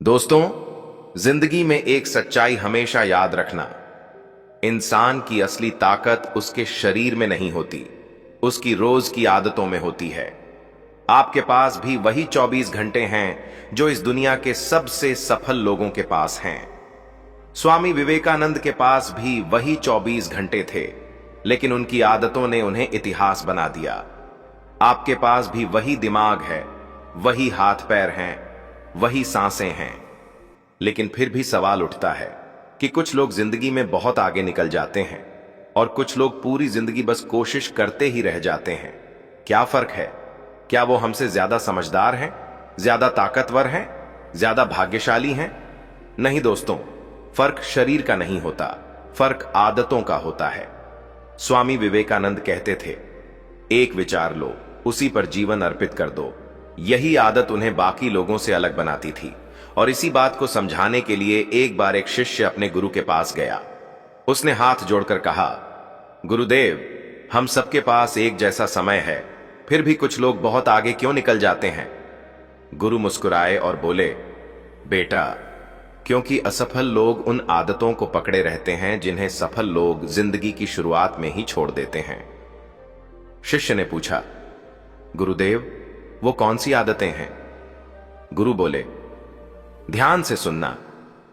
दोस्तों, जिंदगी में एक सच्चाई हमेशा याद रखना। इंसान की असली ताकत उसके शरीर में नहीं होती, उसकी रोज की आदतों में होती है। आपके पास भी वही 24 घंटे हैं जो इस दुनिया के सबसे सफल लोगों के पास हैं। स्वामी विवेकानंद के पास भी वही 24 घंटे थे, लेकिन उनकी आदतों ने उन्हें इतिहास बना दिया। आपके पास भी वही दिमाग है, वही हाथ पैर हैं, वही सांसें हैं, लेकिन फिर भी सवाल उठता है कि कुछ लोग जिंदगी में बहुत आगे निकल जाते हैं और कुछ लोग पूरी जिंदगी बस कोशिश करते ही रह जाते हैं। क्या फर्क है? क्या वो हमसे ज्यादा समझदार हैं, ज्यादा ताकतवर हैं, ज्यादा भाग्यशाली हैं? नहीं दोस्तों, फर्क शरीर का नहीं होता, फर्क आदतों का होता है। स्वामी विवेकानंद कहते थे, एक विचार लो, उसी पर जीवन अर्पित कर दो। यही आदत उन्हें बाकी लोगों से अलग बनाती थी। और इसी बात को समझाने के लिए एक बार एक शिष्य अपने गुरु के पास गया। उसने हाथ जोड़कर कहा, गुरुदेव, हम सबके पास एक जैसा समय है, फिर भी कुछ लोग बहुत आगे क्यों निकल जाते हैं? गुरु मुस्कुराए और बोले, बेटा, क्योंकि असफल लोग उन आदतों को पकड़े रहते हैं जिन्हें सफल लोग जिंदगी की शुरुआत में ही छोड़ देते हैं। शिष्य ने पूछा, गुरुदेव, वो कौन सी आदतें हैं? गुरु बोले, ध्यान से सुनना,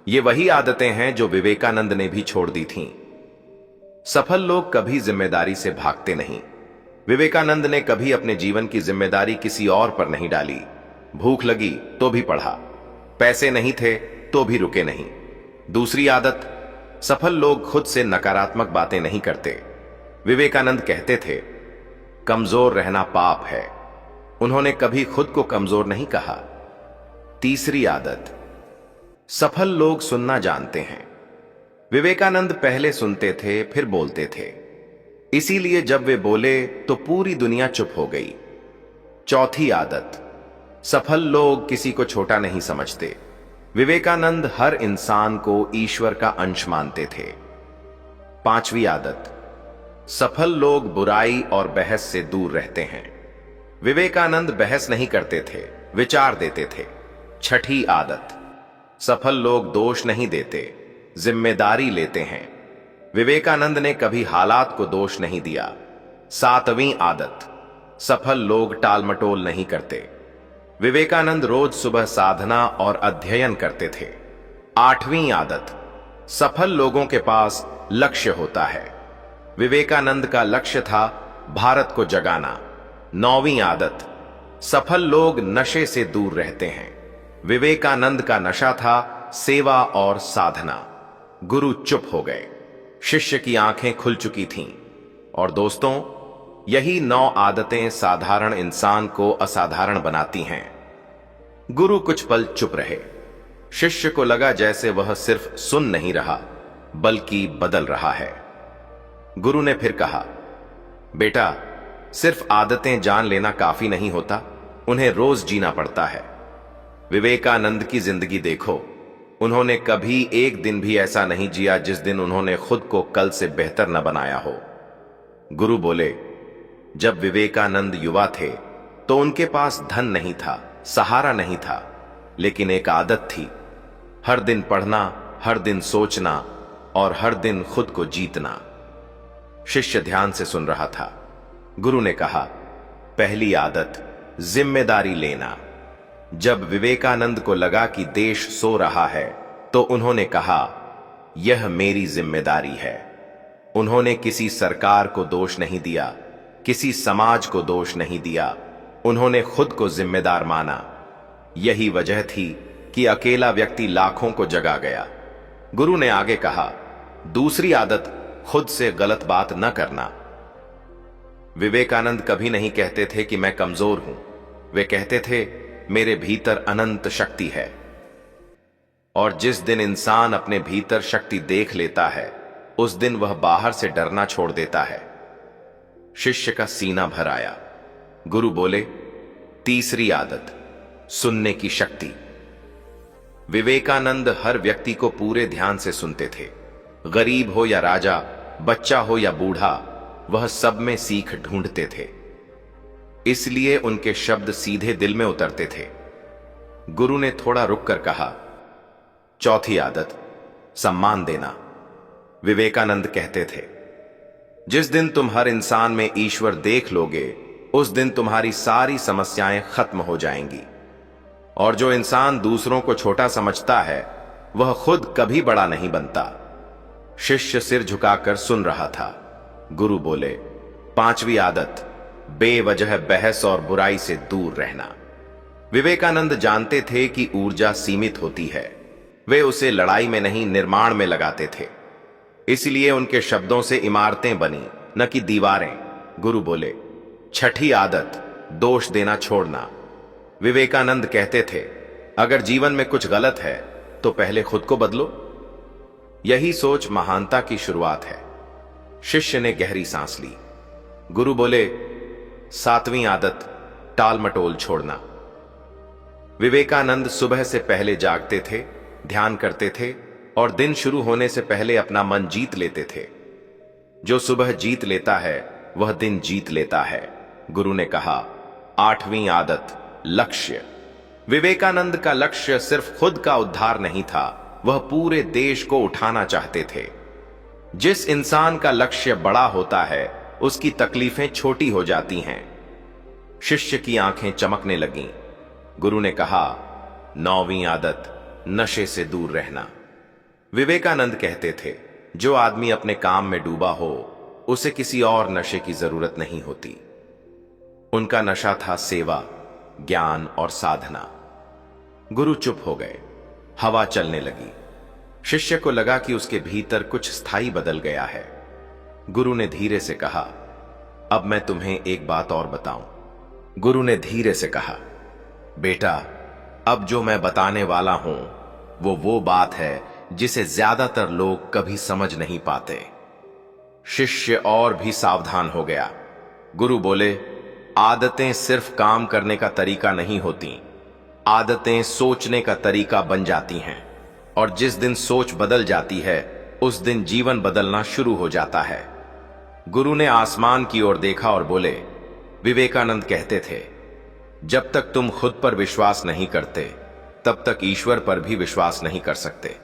ये वही आदतें हैं जो विवेकानंद ने भी छोड़ दी थीं। सफल लोग कभी जिम्मेदारी से भागते नहीं। विवेकानंद ने कभी अपने जीवन की जिम्मेदारी किसी और पर नहीं डाली। भूख लगी तो भी पढ़ा, पैसे नहीं थे तो भी रुके नहीं। दूसरी आदत, सफल लोग खुद से नकारात्मक बातें नहीं करते। विवेकानंद कहते थे, कमजोर रहना पाप है। उन्होंने कभी खुद को कमजोर नहीं कहा। तीसरी आदत, सफल लोग सुनना जानते हैं। विवेकानंद पहले सुनते थे, फिर बोलते थे, इसीलिए जब वे बोले तो पूरी दुनिया चुप हो गई। चौथी आदत, सफल लोग किसी को छोटा नहीं समझते। विवेकानंद हर इंसान को ईश्वर का अंश मानते थे। पांचवी आदत, सफल लोग बुराई और बहस से दूर रहते हैं। विवेकानंद बहस नहीं करते थे, विचार देते थे। छठी आदत, सफल लोग दोष नहीं देते, जिम्मेदारी लेते हैं। विवेकानंद ने कभी हालात को दोष नहीं दिया। सातवीं आदत, सफल लोग टालमटोल नहीं करते। विवेकानंद रोज सुबह साधना और अध्ययन करते थे। आठवीं आदत, सफल लोगों के पास लक्ष्य होता है। विवेकानंद का लक्ष्य था भारत को जगाना। नौवीं आदत, सफल लोग नशे से दूर रहते हैं। विवेकानंद का नशा था सेवा और साधना। गुरु चुप हो गए, शिष्य की आंखें खुल चुकी थीं। और दोस्तों, यही 9 आदतें साधारण इंसान को असाधारण बनाती हैं। गुरु कुछ पल चुप रहे। शिष्य को लगा जैसे वह सिर्फ सुन नहीं रहा, बल्कि बदल रहा है। गुरु ने फिर कहा, बेटा, सिर्फ आदतें जान लेना काफी नहीं होता, उन्हें रोज जीना पड़ता है। विवेकानंद की जिंदगी देखो, उन्होंने कभी एक दिन भी ऐसा नहीं जिया जिस दिन उन्होंने खुद को कल से बेहतर न बनाया हो। गुरु बोले, जब विवेकानंद युवा थे तो उनके पास धन नहीं था, सहारा नहीं था, लेकिन एक आदत थी, हर दिन पढ़ना, हर दिन सोचना और हर दिन खुद को जीतना। शिष्य ध्यान से सुन रहा था। गुरु ने कहा, पहली आदत, जिम्मेदारी लेना। जब विवेकानंद को लगा कि देश सो रहा है तो उन्होंने कहा, यह मेरी जिम्मेदारी है। उन्होंने किसी सरकार को दोष नहीं दिया, किसी समाज को दोष नहीं दिया, उन्होंने खुद को जिम्मेदार माना। यही वजह थी कि अकेला व्यक्ति लाखों को जगा गया। गुरु ने आगे कहा, दूसरी आदत, खुद से गलत बात न करना। विवेकानंद कभी नहीं कहते थे कि मैं कमजोर हूं, वे कहते थे, मेरे भीतर अनंत शक्ति है। और जिस दिन इंसान अपने भीतर शक्ति देख लेता है, उस दिन वह बाहर से डरना छोड़ देता है। शिष्य का सीना भर आया। गुरु बोले, तीसरी आदत, सुनने की शक्ति। विवेकानंद हर व्यक्ति को पूरे ध्यान से सुनते थे। गरीब हो या राजा, बच्चा हो या बूढ़ा, वह सब में सीख ढूंढते थे। इसलिए उनके शब्द सीधे दिल में उतरते थे। गुरु ने थोड़ा रुककर कहा, चौथी आदत, सम्मान देना। विवेकानंद कहते थे, जिस दिन तुम हर इंसान में ईश्वर देख लोगे, उस दिन तुम्हारी सारी समस्याएं खत्म हो जाएंगी। और जो इंसान दूसरों को छोटा समझता है, वह खुद कभी बड़ा नहीं बनता। शिष्य सिर झुकाकर सुन रहा था। गुरु बोले, पांचवी आदत, बेवजह बहस और बुराई से दूर रहना। विवेकानंद जानते थे कि ऊर्जा सीमित होती है। वे उसे लड़ाई में नहीं, निर्माण में लगाते थे। इसलिए उनके शब्दों से इमारतें बनी, न कि दीवारें। गुरु बोले, छठी आदत, दोष देना छोड़ना। विवेकानंद कहते थे, अगर जीवन में कुछ गलत है तो पहले खुद को बदलो। यही सोच महानता की शुरुआत है। शिष्य ने गहरी सांस ली। गुरु बोले, सातवीं आदत, टाल मटोल छोड़ना। विवेकानंद सुबह से पहले जागते थे, ध्यान करते थे और दिन शुरू होने से पहले अपना मन जीत लेते थे। जो सुबह जीत लेता है वह दिन जीत लेता है। गुरु ने कहा, आठवीं आदत, लक्ष्य। विवेकानंद का लक्ष्य सिर्फ खुद का उद्धार नहीं था, वह पूरे देश को उठाना चाहते थे। जिस इंसान का लक्ष्य बड़ा होता है, उसकी तकलीफें छोटी हो जाती हैं। शिष्य की आंखें चमकने लगीं। गुरु ने कहा, नौवीं आदत, नशे से दूर रहना। विवेकानंद कहते थे, जो आदमी अपने काम में डूबा हो, उसे किसी और नशे की जरूरत नहीं होती। उनका नशा था सेवा, ज्ञान और साधना। गुरु चुप हो गए। हवा चलने लगी। शिष्य को लगा कि उसके भीतर कुछ स्थायी बदल गया है। गुरु ने धीरे से कहा, अब मैं तुम्हें एक बात और बताऊं। गुरु ने धीरे से कहा, बेटा, अब जो मैं बताने वाला हूं वो बात है जिसे ज्यादातर लोग कभी समझ नहीं पाते। शिष्य और भी सावधान हो गया। गुरु बोले, आदतें सिर्फ काम करने का तरीका नहीं होती, आदतें सोचने का तरीका बन जाती हैं। और जिस दिन सोच बदल जाती है, उस दिन जीवन बदलना शुरू हो जाता है। गुरु ने आसमान की ओर देखा और बोले, विवेकानंद कहते थे, जब तक तुम खुद पर विश्वास नहीं करते, तब तक ईश्वर पर भी विश्वास नहीं कर सकते।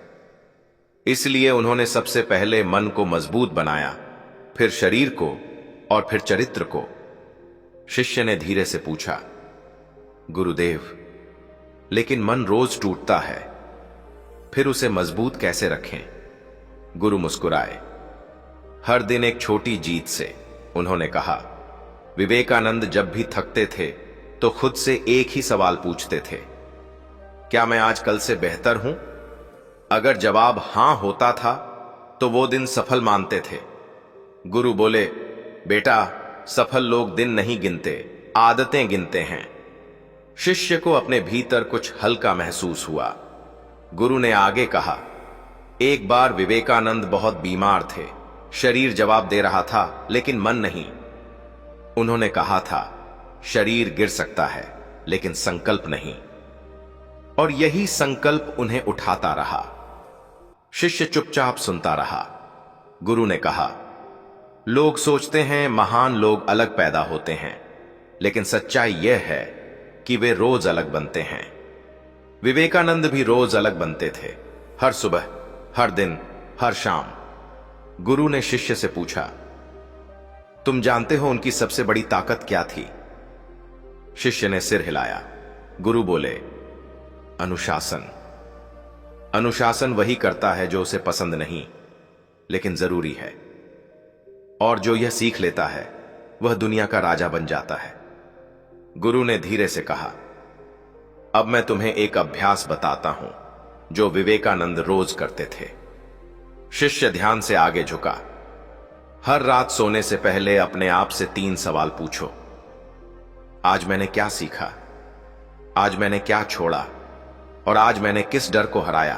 इसलिए उन्होंने सबसे पहले मन को मजबूत बनाया, फिर शरीर को और फिर चरित्र को। शिष्य ने धीरे से पूछा, गुरुदेव, लेकिन मन रोज टूटता है, फिर उसे मजबूत कैसे रखें? गुरु मुस्कुराए। हर दिन एक छोटी जीत से, उन्होंने कहा। विवेकानंद जब भी थकते थे तो खुद से एक ही सवाल पूछते थे, क्या मैं आज कल से बेहतर हूं? अगर जवाब हां होता था तो वो दिन सफल मानते थे। गुरु बोले, बेटा, सफल लोग दिन नहीं गिनते, आदतें गिनते हैं। शिष्य को अपने भीतर कुछ हल्का महसूस हुआ। गुरु ने आगे कहा, एक बार विवेकानंद बहुत बीमार थे। शरीर जवाब दे रहा था, लेकिन मन नहीं। उन्होंने कहा था, शरीर गिर सकता है, लेकिन संकल्प नहीं। और यही संकल्प उन्हें उठाता रहा। शिष्य चुपचाप सुनता रहा। गुरु ने कहा, लोग सोचते हैं महान लोग अलग पैदा होते हैं, लेकिन सच्चाई यह है कि वे रोज अलग बनते हैं। विवेकानंद भी रोज अलग बनते थे, हर सुबह, हर दिन, हर शाम। गुरु ने शिष्य से पूछा, तुम जानते हो उनकी सबसे बड़ी ताकत क्या थी? शिष्य ने सिर हिलाया। गुरु बोले, अनुशासन। अनुशासन वही करता है जो उसे पसंद नहीं, लेकिन जरूरी है। और जो यह सीख लेता है, वह दुनिया का राजा बन जाता है। गुरु ने धीरे से कहा, अब मैं तुम्हें एक अभ्यास बताता हूं जो विवेकानंद रोज करते थे। शिष्य ध्यान से आगे झुका। हर रात सोने से पहले अपने आप से 3 सवाल पूछो। आज मैंने क्या सीखा? आज मैंने क्या छोड़ा? और आज मैंने किस डर को हराया?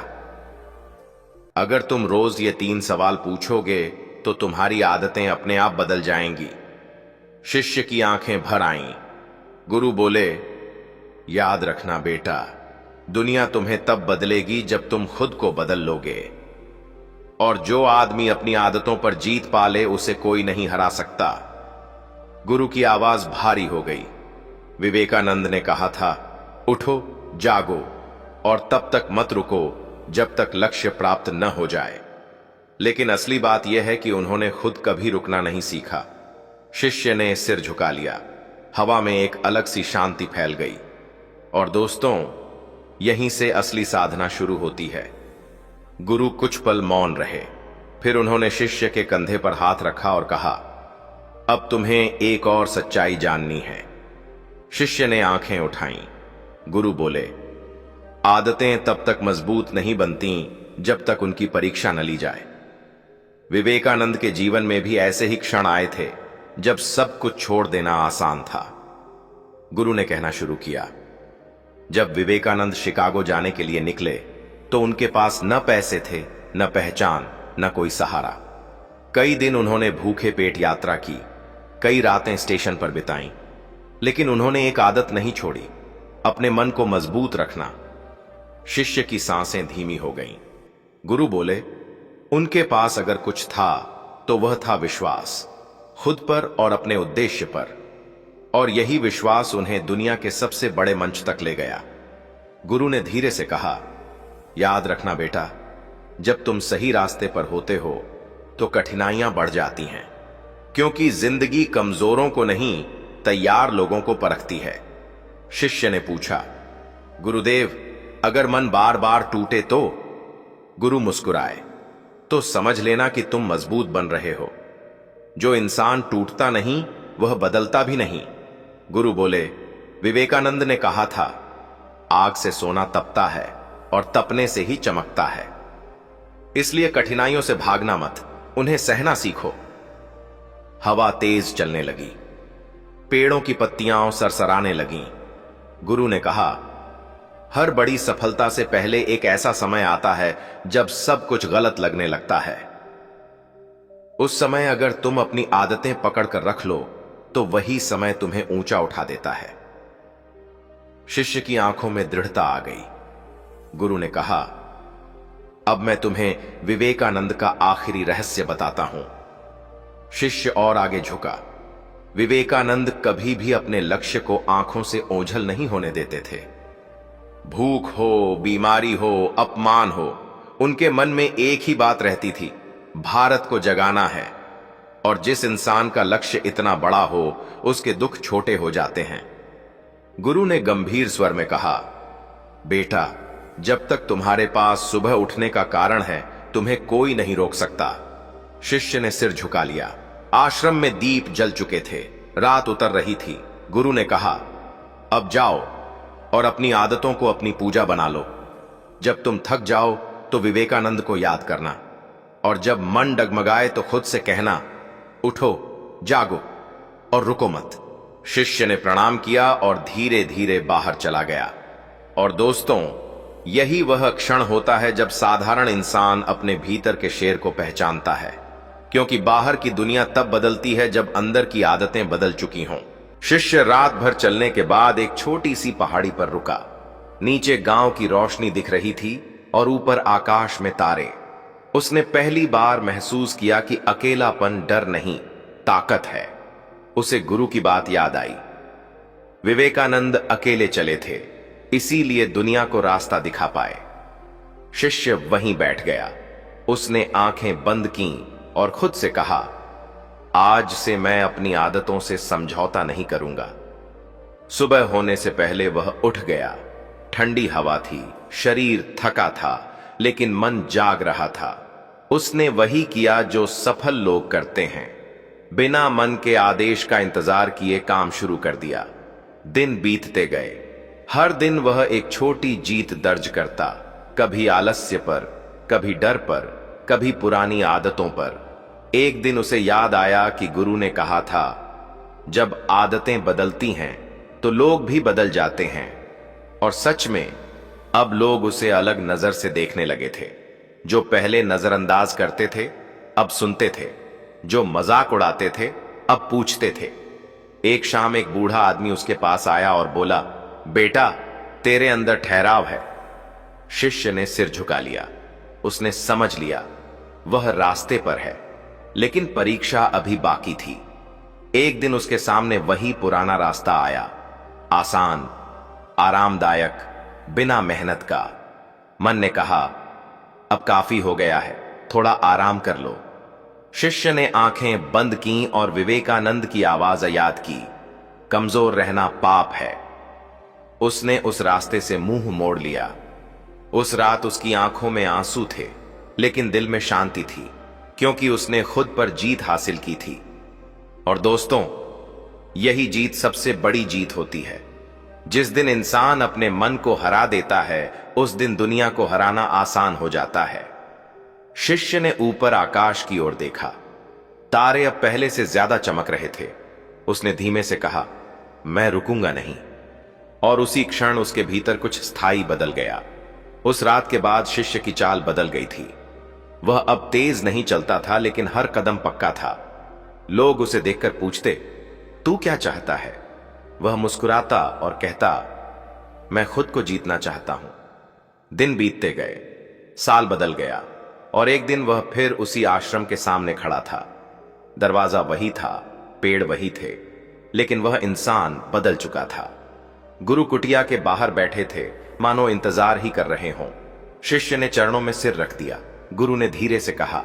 अगर तुम रोज ये 3 सवाल पूछोगे तो तुम्हारी आदतें अपने आप बदल जाएंगी। शिष्य की आंखें भर आईं। गुरु बोले, याद रखना बेटा, दुनिया तुम्हें तब बदलेगी जब तुम खुद को बदल लोगे। और जो आदमी अपनी आदतों पर जीत पा ले, उसे कोई नहीं हरा सकता। गुरु की आवाज भारी हो गई। विवेकानंद ने कहा था, उठो, जागो और तब तक मत रुको जब तक लक्ष्य प्राप्त न हो जाए। लेकिन असली बात यह है कि उन्होंने खुद कभी रुकना नहीं सीखा। शिष्य ने सिर झुका लिया। हवा में एक अलग सी शांति फैल गई। और दोस्तों, यहीं से असली साधना शुरू होती है। गुरु कुछ पल मौन रहे, फिर उन्होंने शिष्य के कंधे पर हाथ रखा और कहा, अब तुम्हें एक और सच्चाई जाननी है। शिष्य ने आंखें उठाईं। गुरु बोले, आदतें तब तक मजबूत नहीं बनती जब तक उनकी परीक्षा न ली जाए। विवेकानंद के जीवन में भी ऐसे ही क्षण आए थे जब सब कुछ छोड़ देना आसान था। गुरु ने कहना शुरू किया, जब विवेकानंद शिकागो जाने के लिए निकले तो उनके पास न पैसे थे, न पहचान, न कोई सहारा। कई दिन उन्होंने भूखे पेट यात्रा की, कई रातें स्टेशन पर बिताईं, लेकिन उन्होंने एक आदत नहीं छोड़ी, अपने मन को मजबूत रखना। शिष्य की सांसें धीमी हो गईं। गुरु बोले, उनके पास अगर कुछ था तो वह था विश्वास, खुद पर और अपने उद्देश्य पर। और यही विश्वास उन्हें दुनिया के सबसे बड़े मंच तक ले गया। गुरु ने धीरे से कहा, याद रखना बेटा, जब तुम सही रास्ते पर होते हो तो कठिनाइयां बढ़ जाती हैं, क्योंकि जिंदगी कमजोरों को नहीं, तैयार लोगों को परखती है। शिष्य ने पूछा, गुरुदेव, अगर मन बार बार टूटे तो? गुरु मुस्कुराए, तो समझ लेना कि तुम मजबूत बन रहे हो। जो इंसान टूटता नहीं वह बदलता भी नहीं। गुरु बोले, विवेकानंद ने कहा था, आग से सोना तपता है और तपने से ही चमकता है। इसलिए कठिनाइयों से भागना मत, उन्हें सहना सीखो। हवा तेज चलने लगी, पेड़ों की पत्तियां सरसराने लगीं। गुरु ने कहा, हर बड़ी सफलता से पहले एक ऐसा समय आता है जब सब कुछ गलत लगने लगता है। उस समय अगर तुम अपनी आदतें पकड़ कर रख लो तो वही समय तुम्हें ऊंचा उठा देता है। शिष्य की आंखों में दृढ़ता आ गई। गुरु ने कहा, अब मैं तुम्हें विवेकानंद का आखिरी रहस्य बताता हूं। शिष्य और आगे झुका। विवेकानंद कभी भी अपने लक्ष्य को आंखों से ओझल नहीं होने देते थे। भूख हो, बीमारी हो, अपमान हो, उनके मन में एक ही बात रहती थी, भारत को जगाना है। और जिस इंसान का लक्ष्य इतना बड़ा हो उसके दुख छोटे हो जाते हैं। गुरु ने गंभीर स्वर में कहा, बेटा, जब तक तुम्हारे पास सुबह उठने का कारण है तुम्हें कोई नहीं रोक सकता। शिष्य ने सिर झुका लिया। आश्रम में दीप जल चुके थे, रात उतर रही थी। गुरु ने कहा, अब जाओ और अपनी आदतों को अपनी पूजा बना लो। जब तुम थक जाओ तो विवेकानंद को याद करना, और जब मन डगमगाए तो खुद से कहना, उठो, जागो और रुको मत। शिष्य ने प्रणाम किया और धीरे धीरे बाहर चला गया। और दोस्तों, यही वह क्षण होता है जब साधारण इंसान अपने भीतर के शेर को पहचानता है, क्योंकि बाहर की दुनिया तब बदलती है जब अंदर की आदतें बदल चुकी हों। शिष्य रात भर चलने के बाद एक छोटी सी पहाड़ी पर रुका। नीचे गांव की रोशनी दिख रही थी और ऊपर आकाश में तारे। उसने पहली बार महसूस किया कि अकेलापन डर नहीं, ताकत है। उसे गुरु की बात याद आई। विवेकानंद अकेले चले थे, इसीलिए दुनिया को रास्ता दिखा पाए। शिष्य वहीं बैठ गया। उसने आंखें बंद कीं और खुद से कहा, आज से मैं अपनी आदतों से समझौता नहीं करूंगा। सुबह होने से पहले वह उठ गया। ठंडी हवा थी, शरीर थका था, लेकिन मन जाग रहा था। उसने वही किया जो सफल लोग करते हैं, बिना मन के आदेश का इंतजार किए काम शुरू कर दिया। दिन बीतते गए। हर दिन वह एक छोटी जीत दर्ज करता, कभी आलस्य पर, कभी डर पर, कभी पुरानी आदतों पर। एक दिन उसे याद आया कि गुरु ने कहा था, जब आदतें बदलती हैं तो लोग भी बदल जाते हैं। और सच में अब लोग उसे अलग नजर से देखने लगे थे। जो पहले नजरअंदाज करते थे अब सुनते थे, जो मजाक उड़ाते थे अब पूछते थे। एक शाम एक बूढ़ा आदमी उसके पास आया और बोला, बेटा, तेरे अंदर ठहराव है। शिष्य ने सिर झुका लिया। उसने समझ लिया वह रास्ते पर है, लेकिन परीक्षा अभी बाकी थी। एक दिन उसके सामने वही पुराना रास्ता आया, आसान, आरामदायक, बिना मेहनत का। मन ने कहा, अब काफी हो गया है, थोड़ा आराम कर लो। शिष्य ने आंखें बंद की और विवेकानंद की आवाज याद की, कमजोर रहना पाप है। उसने उस रास्ते से मुंह मोड़ लिया। उस रात उसकी आंखों में आंसू थे, लेकिन दिल में शांति थी, क्योंकि उसने खुद पर जीत हासिल की थी। और दोस्तों, यही जीत सबसे बड़ी जीत होती है। जिस दिन इंसान अपने मन को हरा देता है, उस दिन दुनिया को हराना आसान हो जाता है। शिष्य ने ऊपर आकाश की ओर देखा। तारे अब पहले से ज्यादा चमक रहे थे। उसने धीमे से कहा, मैं रुकूंगा नहीं। और उसी क्षण उसके भीतर कुछ स्थायी बदल गया। उस रात के बाद शिष्य की चाल बदल गई थी। वह अब तेज नहीं चलता था, लेकिन हर कदम पक्का था। लोग उसे देखकर पूछते, तू क्या चाहता है? वह मुस्कुराता और कहता, मैं खुद को जीतना चाहता हूं। दिन बीतते गए, साल बदल गया, और एक दिन वह फिर उसी आश्रम के सामने खड़ा था। दरवाजा वही था, पेड़ वही थे, लेकिन वह इंसान बदल चुका था। गुरु कुटिया के बाहर बैठे थे, मानो इंतजार ही कर रहे हों। शिष्य ने चरणों में सिर रख दिया। गुरु ने धीरे से कहा,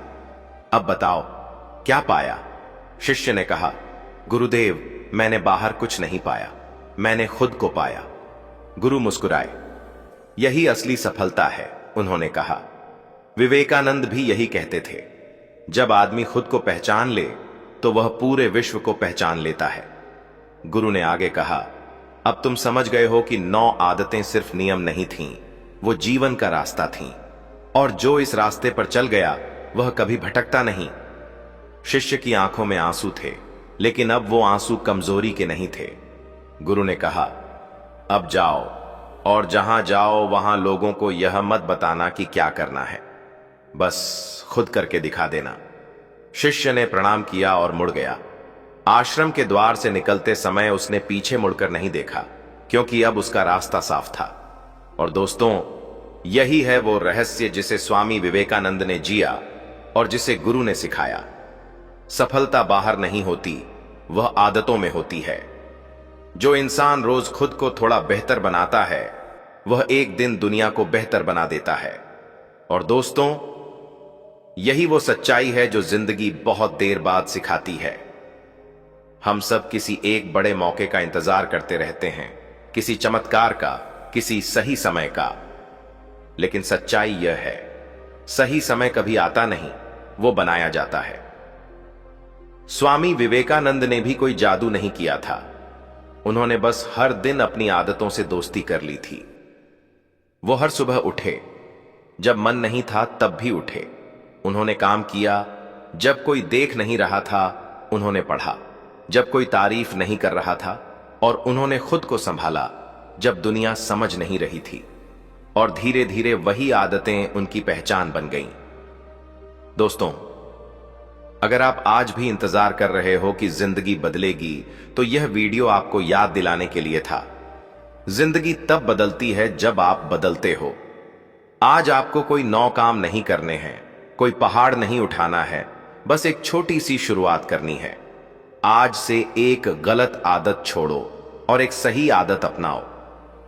अब बताओ, क्या पाया? शिष्य ने कहा, गुरुदेव, मैंने बाहर कुछ नहीं पाया, मैंने खुद को पाया। गुरु मुस्कुराए। यही असली सफलता है, उन्होंने कहा। विवेकानंद भी यही कहते थे, जब आदमी खुद को पहचान ले तो वह पूरे विश्व को पहचान लेता है। गुरु ने आगे कहा, अब तुम समझ गए हो कि 9 आदतें सिर्फ नियम नहीं थीं, वो जीवन का रास्ता थीं, और जो इस रास्ते पर चल गया वह कभी भटकता नहीं। शिष्य की आंखों में आंसू थे, लेकिन अब वो आंसू कमजोरी के नहीं थे। गुरु ने कहा, अब जाओ, और जहां जाओ वहां लोगों को यह मत बताना कि क्या करना है, बस खुद करके दिखा देना। शिष्य ने प्रणाम किया और मुड़ गया। आश्रम के द्वार से निकलते समय उसने पीछे मुड़कर नहीं देखा, क्योंकि अब उसका रास्ता साफ था। और दोस्तों, यही है वो रहस्य जिसे स्वामी विवेकानंद ने जिया और जिसे गुरु ने सिखाया। सफलता बाहर नहीं होती, वह आदतों में होती है। जो इंसान रोज खुद को थोड़ा बेहतर बनाता है, वह एक दिन दुनिया को बेहतर बना देता है। और दोस्तों, यही वो सच्चाई है जो जिंदगी बहुत देर बाद सिखाती है। हम सब किसी एक बड़े मौके का इंतजार करते रहते हैं, किसी चमत्कार का, किसी सही समय का। लेकिन सच्चाई यह है, सही समय कभी आता नहीं, वो बनाया जाता है। स्वामी विवेकानंद ने भी कोई जादू नहीं किया था। उन्होंने बस हर दिन अपनी आदतों से दोस्ती कर ली थी। वो हर सुबह उठे, जब मन नहीं था तब भी उठे। उन्होंने काम किया, जब कोई देख नहीं रहा था उन्होंने पढ़ा, जब कोई तारीफ नहीं कर रहा था, और उन्होंने खुद को संभाला जब दुनिया समझ नहीं रही थी। और धीरे धीरे वही आदतें उनकी पहचान बन गईं। दोस्तों, अगर आप आज भी इंतजार कर रहे हो कि जिंदगी बदलेगी, तो यह वीडियो आपको याद दिलाने के लिए था। जिंदगी तब बदलती है जब आप बदलते हो। आज आपको कोई 9 काम नहीं करने हैं, कोई पहाड़ नहीं उठाना है, बस एक छोटी सी शुरुआत करनी है। आज से एक गलत आदत छोड़ो और एक सही आदत अपनाओ।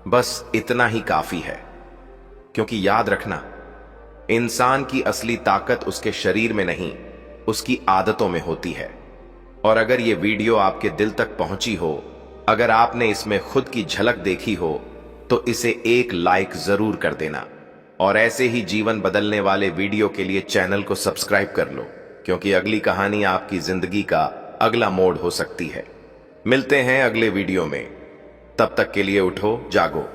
बस इतना ही काफी है। क्योंकि याद रखना, इंसान की असली ताकत उसके शरीर में नहीं, उसकी आदतों में होती है। और अगर ये वीडियो आपके दिल तक पहुंची हो, अगर आपने इसमें खुद की झलक देखी हो, तो इसे एक लाइक जरूर कर देना। और ऐसे ही जीवन बदलने वाले वीडियो के लिए चैनल को सब्सक्राइब कर लो, क्योंकि अगली कहानी आपकी जिंदगी का अगला मोड़ हो सकती है। मिलते हैं अगले वीडियो में। तब तक के लिए उठो, जागो,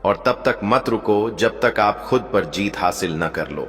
और तब तक मत रुको जब तक आप खुद पर जीत हासिल न कर लो।